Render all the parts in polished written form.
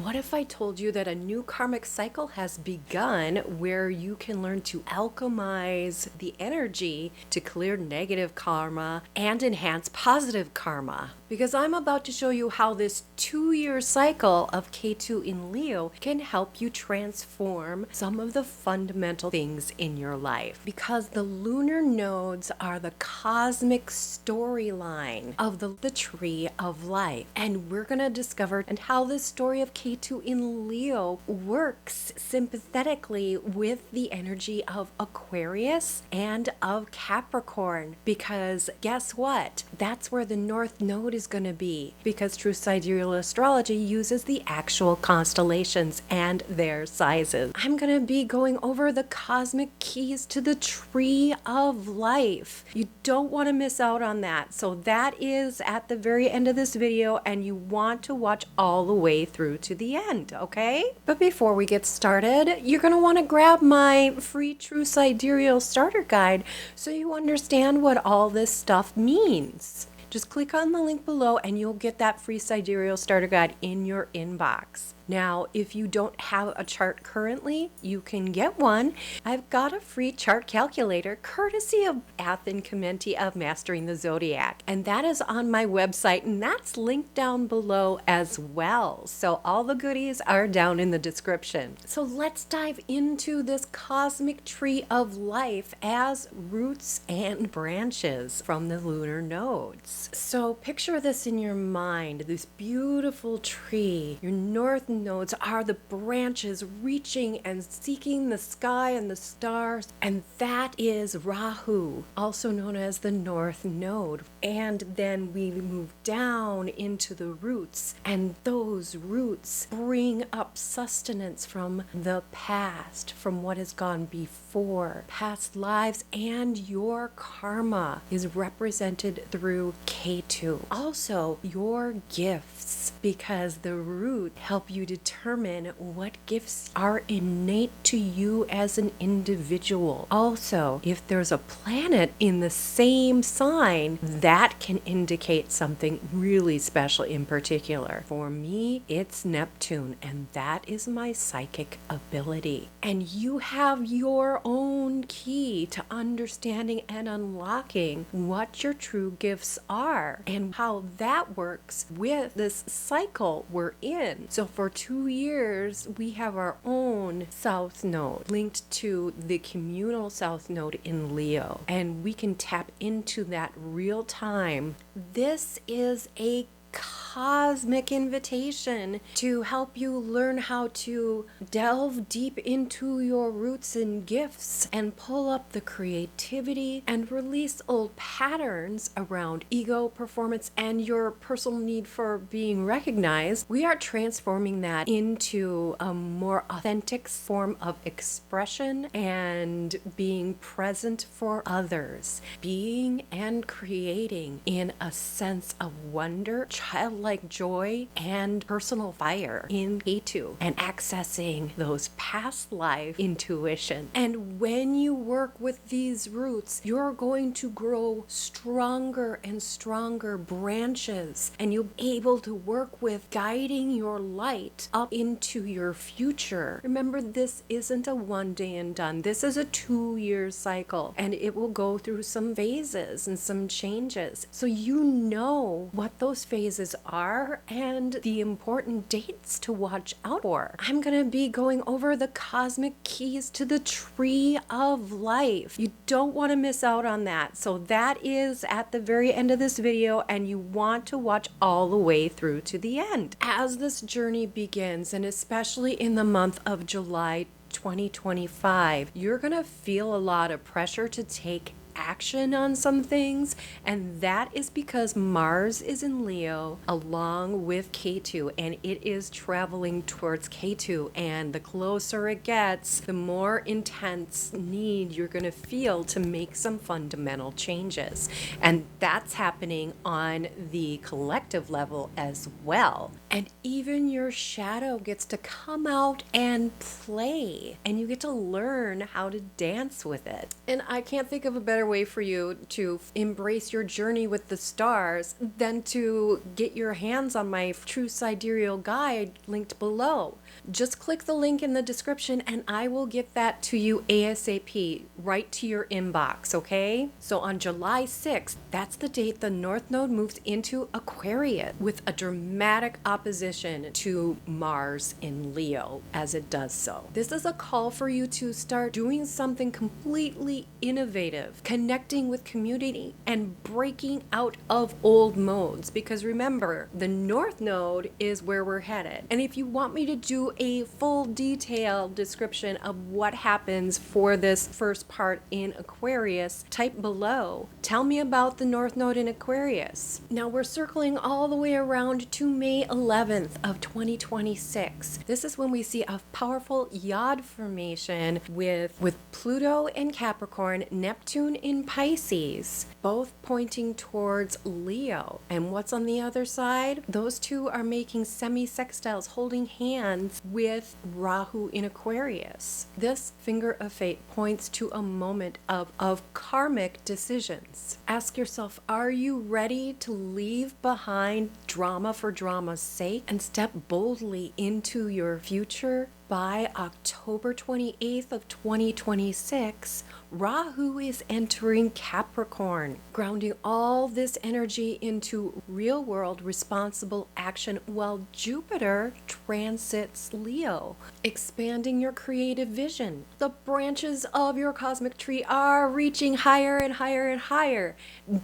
what if I told you that a new karmic cycle has begun where you can learn to alchemize the energy to clear negative karma and enhance positive karma? Because I'm about to show you how this 2-year cycle of Ketu in Leo can help you transform some of the fundamental things in your life. Because the lunar nodes are the cosmic storyline of the tree of life. And we're going to discover and how this story of Ketu in Leo works sympathetically with the energy of Aquarius and of Capricorn. Because guess what? That's where the North Node is going to be, because true sidereal astrology uses the actual constellations and their sizes. I'm going to be going over the cosmic keys to the tree of life. You don't want to miss out on that. So that is at the very end of this video, and you want to watch all the way through to the end, okay? But before we get started, you're going to want to grab my free True Sidereal Starter Guide so you understand what all this stuff means. Just click on the link below and you'll get that free Sidereal Starter Guide in your inbox. Now, if you don't have a chart currently, you can get one. I've got a free chart calculator courtesy of Athen Comenti of Mastering the Zodiac. And that is on my website, and that's linked down below as well. So all the goodies are down in the description. So let's dive into this cosmic tree of life as roots and branches from the lunar nodes. So picture this in your mind, this beautiful tree. Your north nodes are the branches reaching and seeking the sky and the stars, and that is Rahu, also known as the North Node. And then we move down into the roots, and those roots bring up sustenance from the past, from what has gone before, past lives, and your karma is represented through Ketu. Also, your gifts, because the root help you determine what gifts are innate to you as an individual. Also, if there's a planet in the same sign, that can indicate something really special in particular. For me, it's Neptune, and that is my psychic ability. And you have your own key to understanding and unlocking what your true gifts are and how that works with this cycle we're in. So for 2 years, we have our own South Node linked to the communal South Node in Leo, and we can tap into that real time. This is a cosmic invitation to help you learn how to delve deep into your roots and gifts and pull up the creativity and release old patterns around ego, performance, and your personal need for being recognized. We are transforming that into a more authentic form of expression and being present for others, being and creating in a sense of wonder, childlike joy, and personal fire in Ketu, and accessing those past life intuition. And when you work with these roots, you're going to grow stronger and stronger branches, and you'll be able to work with guiding your light up into your future. Remember, this isn't a one day and done. This is a 2-year cycle, and it will go through some phases and some changes. So you know what those phases are and the important dates to watch out for. I'm going to be going over the cosmic keys to the tree of life. You don't want to miss out on that. So that is at the very end of this video, and you want to watch all the way through to the end. As this journey begins, and especially in the month of July 2025, you're going to feel a lot of pressure to take action on some things, and that is because Mars is in Leo along with Ketu, and it is traveling towards Ketu, and the closer it gets, the more intense need you're going to feel to make some fundamental changes. And that's happening on the collective level as well. And even your shadow gets to come out and play, and you get to learn how to dance with it. And I can't think of a better better way for you to embrace your journey with the stars than to get your hands on my true sidereal guide linked below. Just click the link in the description and I will get that to you ASAP, right to your inbox, okay? So on July 6th, that's the date the North Node moves into Aquarius with a dramatic opposition to Mars in Leo as it does so. This is a call for you to start doing something completely innovative, connecting with community and breaking out of old modes, because remember, the North Node is where we're headed. And if you want me to do a full detailed description of what happens for this first part in Aquarius, type below. Tell me about the North Node in Aquarius. Now we're circling all the way around to May 11th of 2026. This is when we see a powerful yod formation with Pluto in Capricorn, Neptune in Pisces, both pointing towards Leo. And what's on the other side? Those two are making semi-sextiles, holding hands with Rahu in Aquarius. This finger of fate points to a moment of karmic decisions. Ask yourself, are you ready to leave behind drama for drama's sake and step boldly into your future? By October 28th of 2026, Rahu is entering Capricorn, grounding all this energy into real-world responsible action while Jupiter transits Leo, expanding your creative vision. The branches of your cosmic tree are reaching higher and higher and higher.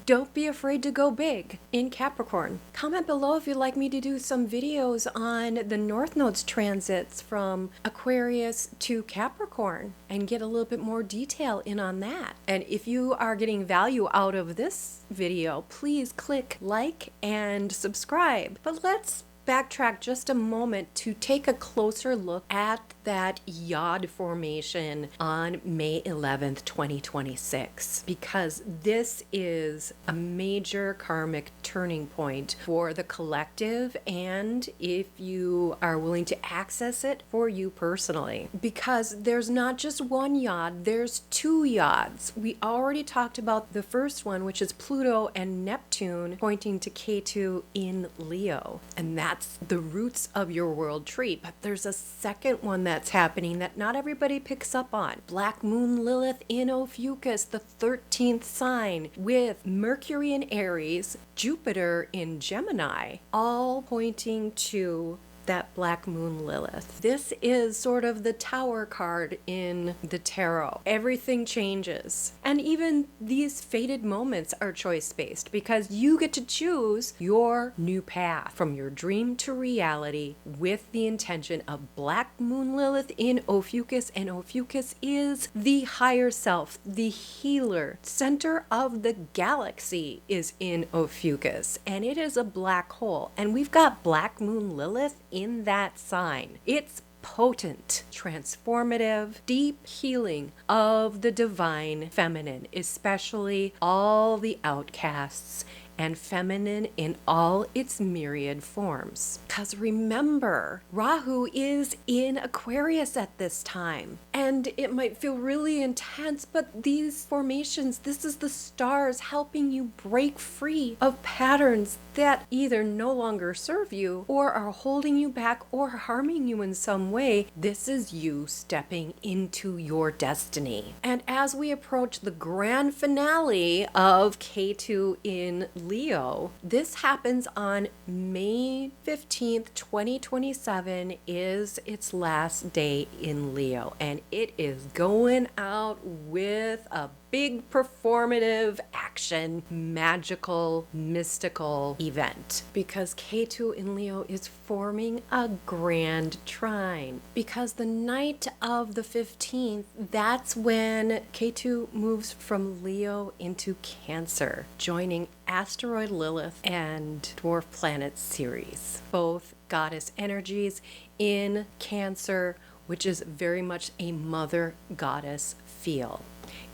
Don't be afraid to go big in Capricorn. Comment below if you'd like me to do some videos on the North Node's transits from Aquarius to Capricorn and get a little bit more detail in on that. And if you are getting value out of this video, please click like and subscribe. But let's backtrack just a moment to take a closer look at that yod formation on May 11th, 2026, because this is a major karmic turning point for the collective, and if you are willing to access it, for you personally, because there's not just one yod, there's two yods. We already talked about the first one, which is Pluto and Neptune pointing to Ketu in Leo, and that's the roots of your world tree. But there's a second one that's happening that not everybody picks up on. Black Moon Lilith in Ophiuchus, the 13th sign, with Mercury in Aries, Jupiter in Gemini, all pointing to that Black Moon Lilith. This is sort of the Tower card in the tarot. Everything changes. And even these fated moments are choice-based, because you get to choose your new path from your dream to reality with the intention of Black Moon Lilith in Ophiuchus. And Ophiuchus is the higher self, the healer. Center of the galaxy is in Ophiuchus, and it is a black hole. And we've got Black Moon Lilith in that sign. It's potent, transformative, deep healing of the divine feminine, especially all the outcasts and feminine in all its myriad forms. Because remember, Rahu is in Aquarius at this time, and it might feel really intense, but these formations, this is the stars helping you break free of patterns that either no longer serve you or are holding you back or harming you in some way. This is you stepping into your destiny. And as we approach the grand finale of Ketu in Leo, this happens on May 15th, 2027 is its last day in Leo, and it is going out with a big performative action, magical, mystical event, because Ketu in Leo is forming a grand trine. Because the night of the 15th, that's when Ketu moves from Leo into Cancer, joining asteroid Lilith and dwarf planet Ceres, both goddess energies in Cancer, which is very much a mother goddess feel.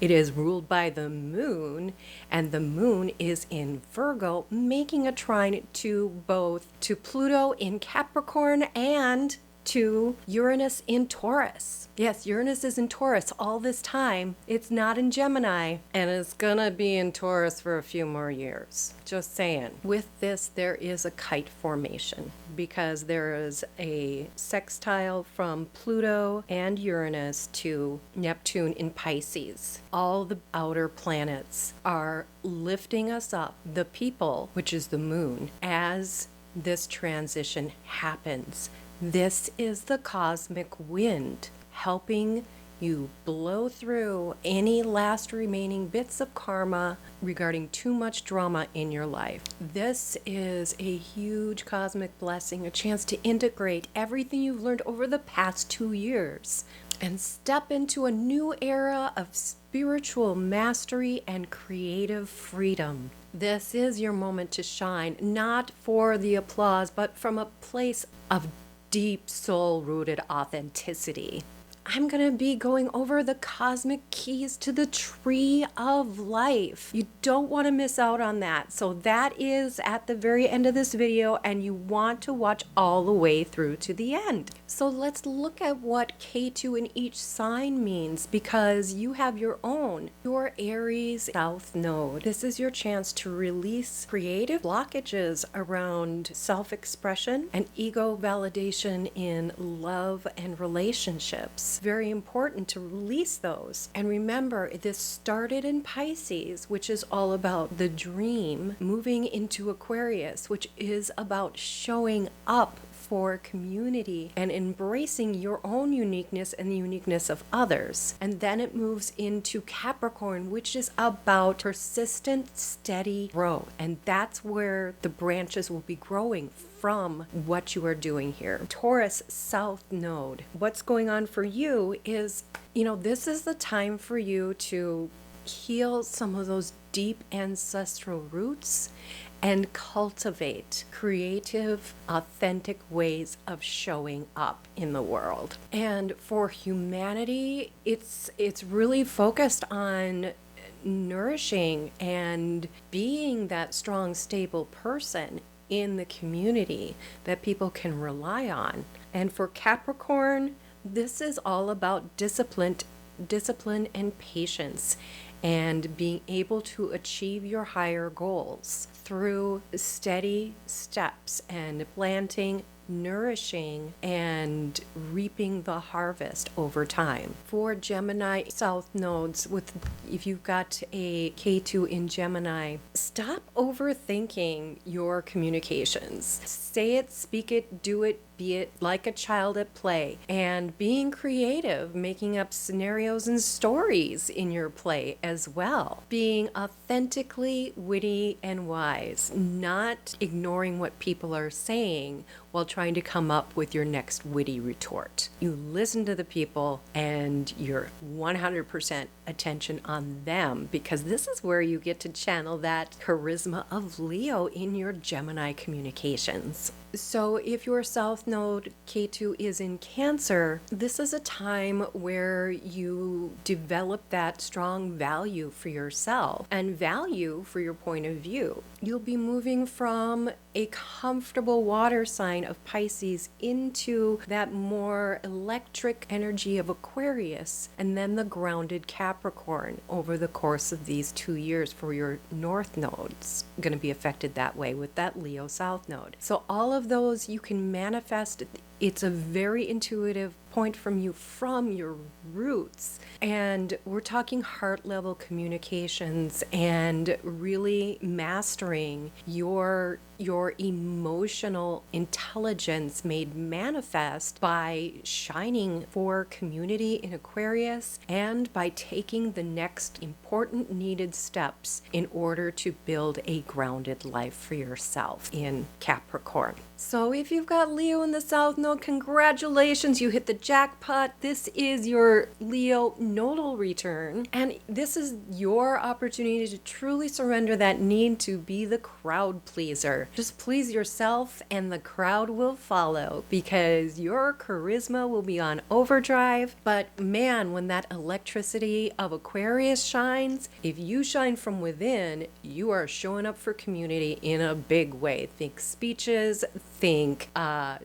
It is ruled by the moon, and the moon is in Virgo, making a trine to both to Pluto in Capricorn and to Uranus in Taurus. Yes, Uranus is in Taurus all this time. It's not in Gemini, and it's gonna be in Taurus for a few more years. Just saying. With this, there is a kite formation because there is a sextile from Pluto and Uranus to Neptune in Pisces. All the outer planets are lifting us up, the people, which is the moon, as this transition happens. This is the cosmic wind helping you blow through any last remaining bits of karma regarding too much drama in your life. This is a huge cosmic blessing, a chance to integrate everything you've learned over the past 2 years and step into a new era of spiritual mastery and creative freedom. This is your moment to shine, not for the applause, but from a place of deep soul-rooted authenticity. I'm going to be going over the cosmic keys to the tree of life. You don't want to miss out on that. So that is at the very end of this video, and you want to watch all the way through to the end. So let's look at what Ketu in each sign means, because you have your own. Your Aries South Node. This is your chance to release creative blockages around self-expression and ego validation in love and relationships. Very important to release those. And remember, this started in Pisces, which is all about the dream, moving into Aquarius, which is about showing up for community and embracing your own uniqueness and the uniqueness of others. And then it moves into Capricorn, which is about persistent, steady growth. And that's where the branches will be growing from what you are doing here. Taurus South Node. What's going on for you is, this is the time for you to heal some of those deep ancestral roots and cultivate creative, authentic ways of showing up in the world. And for humanity, it's really focused on nourishing and being that strong, stable person in the community that people can rely on. And for Capricorn, this is all about discipline and patience, and being able to achieve your higher goals through steady steps and planting, nourishing, and reaping the harvest over time. For Gemini South Nodes, if you've got a Ketu in Gemini, stop overthinking your communications. Say it, speak it, do it, be it like a child at play, and being creative, making up scenarios and stories in your play as well. Being authentically witty and wise, not ignoring what people are saying while trying to come up with your next witty retort. You listen to the people and you're 100% attention on them, because this is where you get to channel that charisma of Leo in your Gemini communications. So if your South Node Ketu is in Cancer, this is a time where you develop that strong value for yourself and value for your point of view. You'll be moving from a comfortable water sign of Pisces into that more electric energy of Aquarius, and then the grounded Capricorn over the course of these 2 years for your North Nodes. Going to be affected that way with that Leo South Node. So all of those you can manifest. It's a very intuitive point from your roots. And we're talking heart level communications and really mastering your emotional intelligence made manifest by shining for community in Aquarius, and by taking the next important needed steps in order to build a grounded life for yourself in Capricorn. So if you've got Leo in the South Node, congratulations, you hit the jackpot. This is your Leo nodal return, and this is your opportunity to truly surrender that need to be the crowd pleaser. Just please yourself and the crowd will follow, because your charisma will be on overdrive. But man, when that electricity of Aquarius shines, if you shine from within, you are showing up for community in a big way. Think speeches, think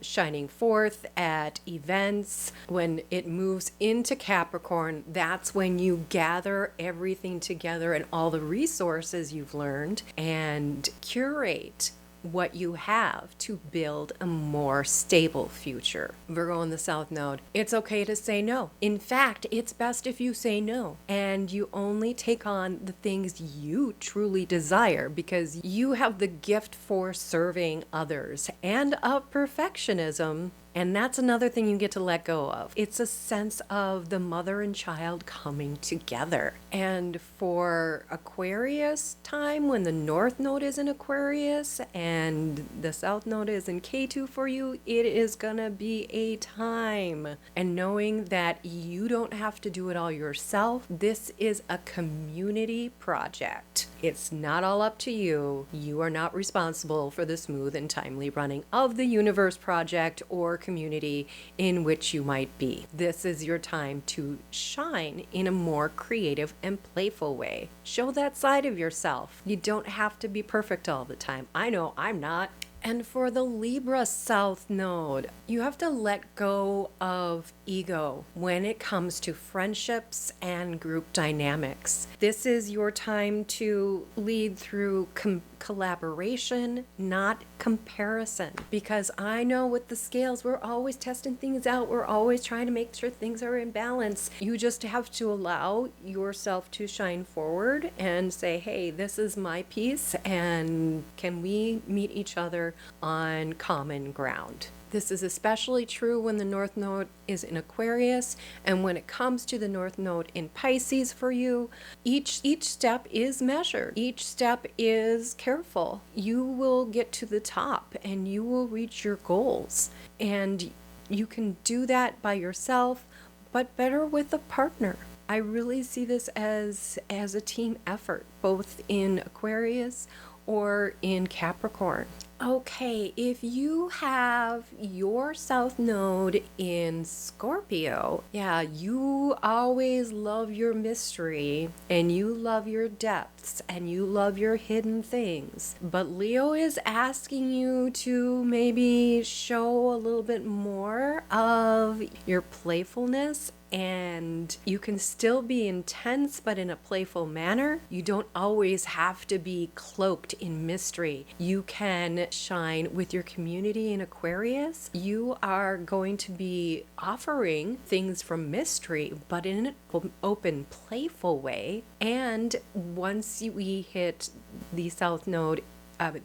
shining forth at events. When it moves into Capricorn, that's when you gather everything together and all the resources you've learned and curate what you have to build a more stable future. Virgo in the South Node, it's okay to say no. In fact, it's best if you say no and you only take on the things you truly desire, because you have the gift for serving others and of perfectionism. And that's another thing you get to let go of. It's a sense of the mother and child coming together. And for Aquarius time, when the North Node is in Aquarius and the South Node is in Ketu for you, it is gonna be a time. And knowing that you don't have to do it all yourself, this is a community project. It's not all up to you. You are not responsible for the smooth and timely running of the universe project or community in which you might be. This is your time to shine in a more creative and playful way. Show that side of yourself. You don't have to be perfect all the time. I know I'm not. And for the Libra South Node, you have to let go of ego when it comes to friendships and group dynamics. This is your time to lead through collaboration, not comparison. Because I know with the scales, we're always testing things out. We're always trying to make sure things are in balance. You just have to allow yourself to shine forward and say, hey, this is my piece, and can we meet each other on common ground? This is especially true when the North Node is in Aquarius, and when it comes to the North Node in Pisces for you, each step is measured. Each step is careful. You will get to the top and you will reach your goals. And you can do that by yourself, but better with a partner. I really see this as a team effort, both in Aquarius or in Capricorn. Okay, if you have your South Node in Scorpio, yeah, you always love your mystery and you love your depths and you love your hidden things. But Leo is asking you to maybe show a little bit more of your playfulness, and you can still be intense but in a playful manner. You don't always have to be cloaked in mystery. You can shine with your community in Aquarius. You are going to be offering things from mystery, but in an open, playful way. And once we hit the South Node,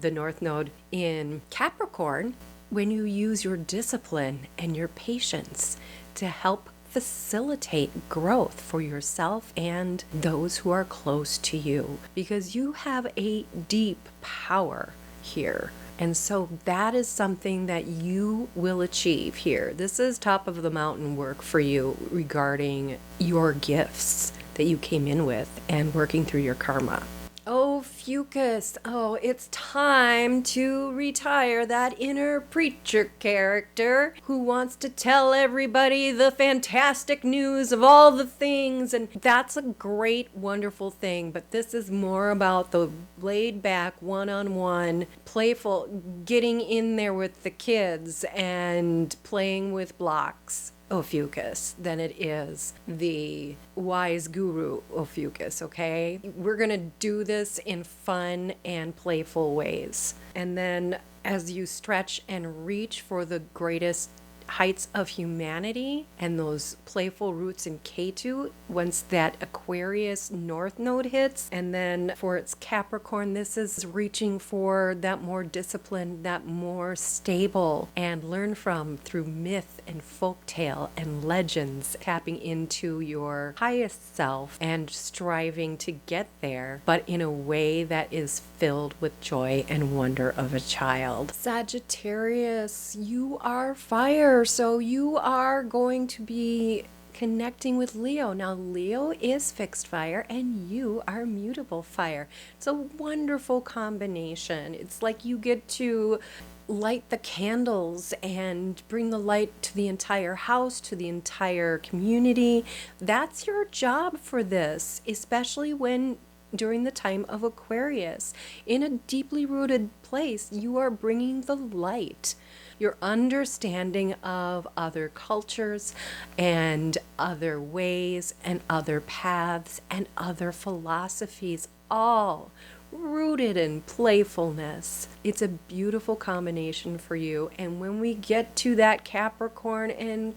the North Node in Capricorn, when you use your discipline and your patience to help facilitate growth for yourself and those who are close to you, because you have a deep power here. And so that is something that you will achieve here. This is top of the mountain work for you regarding your gifts that you came in with and working through your karma. Ophiuchus, it's time to retire that inner preacher character who wants to tell everybody the fantastic news of all the things, and that's a great, wonderful thing, but this is more about the laid back, one-on-one, playful, getting in there with the kids and playing with blocks Ophiuchus than it is the wise guru Ophiuchus, okay? We're gonna do this in fun and playful ways. And then as you stretch and reach for the greatest heights of humanity and those playful roots in Ketu, once that Aquarius North Node hits, and then for its Capricorn, this is reaching for that more disciplined, that more stable, and learn from through myth and folktale and legends, tapping into your highest self and striving to get there, but in a way that is filled with joy and wonder of a child. Sagittarius, you are fire. So you are going to be connecting with Leo. Now, Leo is fixed fire and you are mutable fire. It's a wonderful combination. It's like you get to light the candles and bring the light to the entire house, to the entire community. That's your job for this, especially when during the time of Aquarius. In a deeply rooted place, you are bringing the light. Your understanding of other cultures and other ways and other paths and other philosophies, all rooted in playfulness. It's a beautiful combination for you. And when we get to that Capricorn and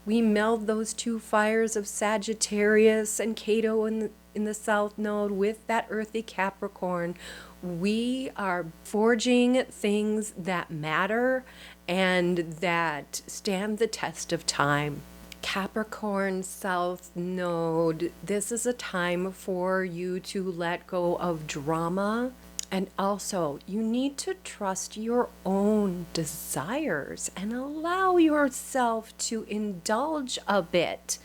we meld those two fires of Sagittarius and Ketu in the South Node with that earthy Capricorn, we are forging things that matter and that stand the test of time. Capricorn South Node, this is a time for you to let go of drama. And also, you need to trust your own desires and allow yourself to indulge a bit.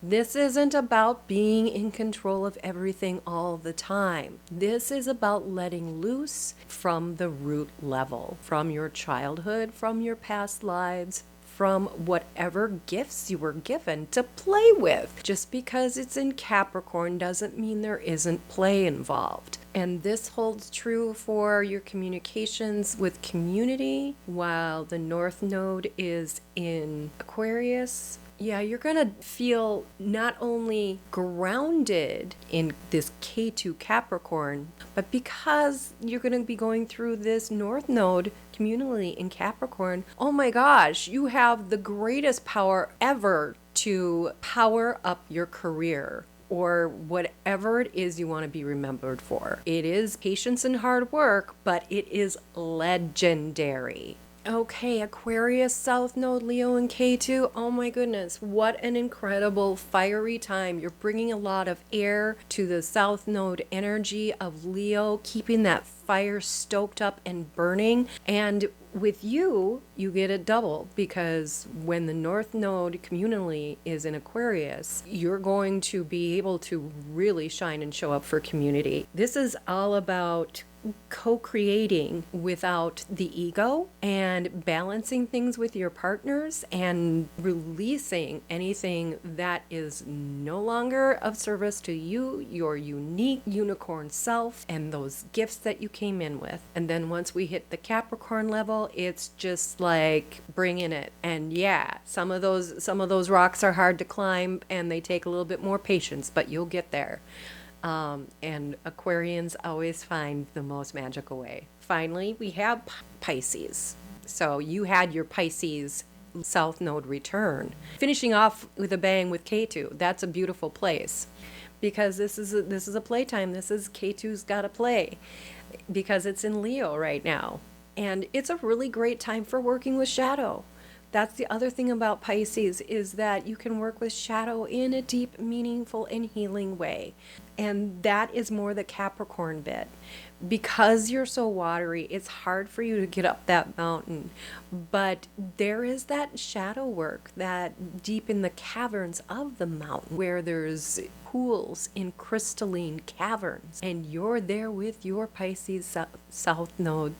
This isn't about being in control of everything all the time. This is about letting loose from the root level, from your childhood, from your past lives, from whatever gifts you were given to play with. Just because it's in Capricorn doesn't mean there isn't play involved. And this holds true for your communications with community. While the North Node is in Aquarius, yeah, you're going to feel not only grounded in this Ketu Capricorn, but because you're going to be going through this North Node communally in Capricorn, oh my gosh, you have the greatest power ever to power up your career or whatever it is you want to be remembered for. It is patience and hard work, but it is legendary. Okay, Aquarius, South Node, Leo, and Ketu. Oh my goodness, what an incredible fiery time. You're bringing a lot of air to the South Node energy of Leo, keeping that fire stoked up and burning. And with you, you get it double, because when the North Node communally is in Aquarius, you're going to be able to really shine and show up for community. This is all about co-creating without the ego and balancing things with your partners and releasing anything that is no longer of service to you, your unique unicorn self, and those gifts that you came in with. And then once we hit the Capricorn level, it's just like bringing it. And yeah, some of those rocks are hard to climb and they take a little bit more patience, but you'll get there. And Aquarians always find the most magical way. Finally, we have Pisces. So you had your Pisces South Node return. Finishing off with a bang with Ketu. That's a beautiful place, because this is a playtime. This is Ketu's got to play, because it's in Leo right now. And it's a really great time for working with shadow. That's the other thing about Pisces, is that you can work with shadow in a deep, meaningful, and healing way. And that is more the Capricorn bit. Because you're so watery, it's hard for you to get up that mountain. But there is that shadow work, that deep in the caverns of the mountain, where there's pools in crystalline caverns. And you're there with your Pisces South Node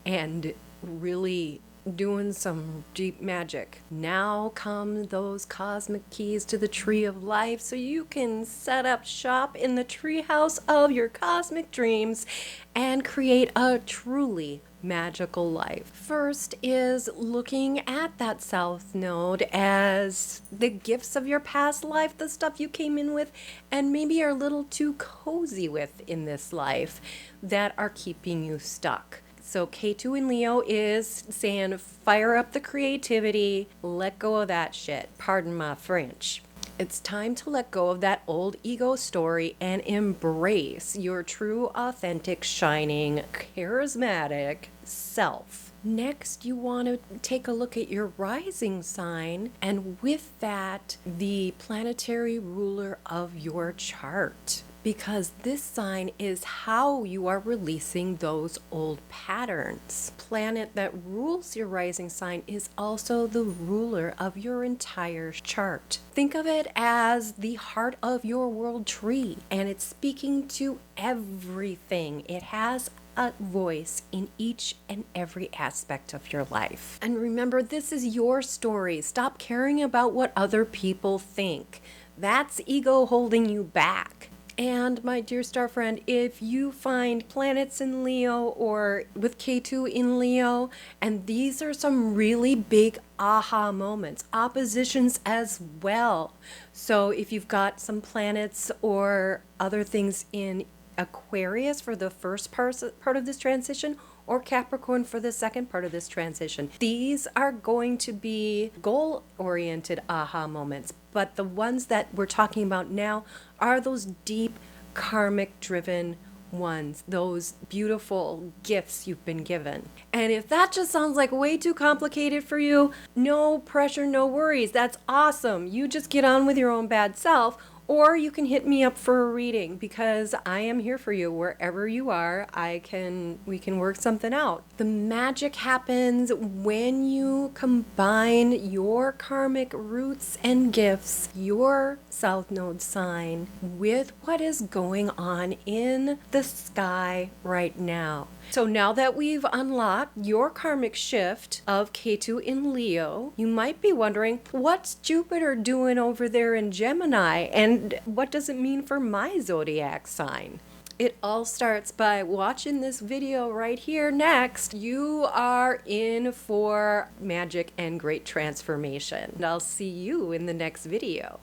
and really doing some deep magic. Now come those cosmic keys to the tree of life, so you can set up shop in the treehouse of your cosmic dreams and create a truly magical life. First is looking at that South Node as the gifts of your past life, the stuff you came in with and maybe are a little too cozy with in this life that are keeping you stuck. So Ketu in Leo is saying fire up the creativity, let go of that shit. Pardon my French. It's time to let go of that old ego story and embrace your true, authentic, shining, charismatic self. Next, you want to take a look at your rising sign, and with that, the planetary ruler of your chart. Because this sign is how you are releasing those old patterns. Planet that rules your rising sign is also the ruler of your entire chart. Think of it as the heart of your world tree, and it's speaking to everything. It has a voice in each and every aspect of your life. And remember, this is your story. Stop caring about what other people think. That's ego holding you back. And my dear star friend, if you find planets in Leo or with Ketu in Leo, and these are some really big aha moments, oppositions as well. So if you've got some planets or other things in Aquarius for the first part of this transition, or Capricorn for the second part of this transition. These are going to be goal-oriented aha moments, but the ones that we're talking about now are those deep karmic-driven ones, those beautiful gifts you've been given. And if that just sounds like way too complicated for you, no pressure, no worries. That's awesome. You just get on with your own bad self. Or you can hit me up for a reading, because I am here for you wherever you are. We can work something out. The magic happens when you combine your karmic roots and gifts, your South Node sign, with what is going on in the sky right now. So now that we've unlocked your karmic shift of Ketu in Leo, you might be wondering, what's Jupiter doing over there in Gemini? And what does it mean for my zodiac sign? It all starts by watching this video right here next. You are in for magic and great transformation. And I'll see you in the next video.